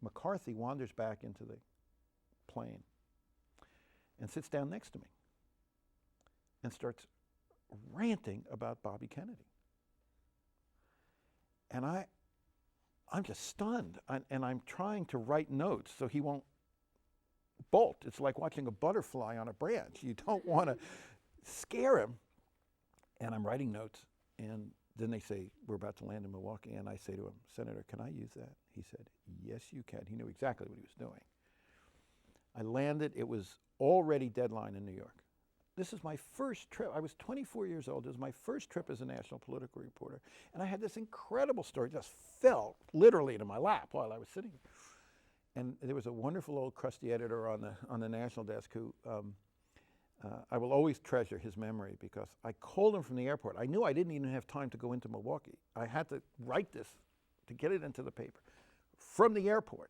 McCarthy wanders back into the plane and sits down next to me and starts ranting about Bobby Kennedy. And I'm just stunned, and I'm trying to write notes so he won't bolt. It's like watching a butterfly on a branch. You don't want to scare him. And I'm writing notes, and then they say, we're about to land in Milwaukee, and I say to him, Senator, can I use that? He said, yes, you can. He knew exactly what he was doing. I landed. It was already deadline in New York. This is my first trip. I was 24 years old. It was my first trip as a national political reporter. And I had this incredible story, just fell literally into my lap while I was sitting. And there was a wonderful old crusty editor on the national desk who I will always treasure his memory, because I called him from the airport. I knew I didn't even have time to go into Milwaukee. I had to write this to get it into the paper from the airport.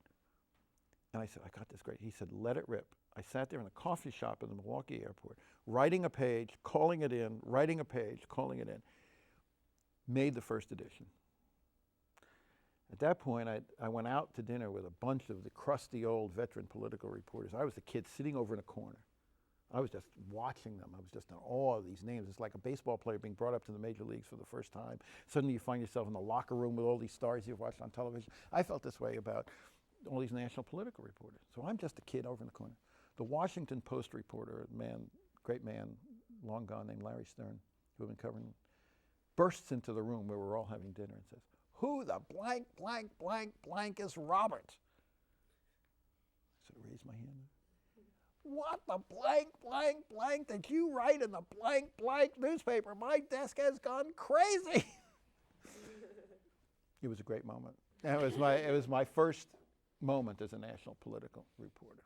And I said, I got this great. He said, let it rip. I sat there in a coffee shop in the Milwaukee airport, writing a page, calling it in, writing a page, calling it in. Made the first edition. At that point, I went out to dinner with a bunch of the crusty old veteran political reporters. I was the kid sitting over in a corner. I was just watching them. I was just in awe of these names. It's like a baseball player being brought up to the major leagues for the first time. Suddenly you find yourself in the locker room with all these stars you've watched on television. I felt this way about all these national political reporters. So I'm just a kid over in the corner. The Washington Post reporter, a man, great man, long gone, named Larry Stern, who had been covering, bursts into the room where we're all having dinner and says, who the blank, blank, blank, blank is Robert? So I raised my hand. What the blank, blank, blank did you write in the blank, blank newspaper? My desk has gone crazy. It was a great moment. And it was my first moment as a national political reporter.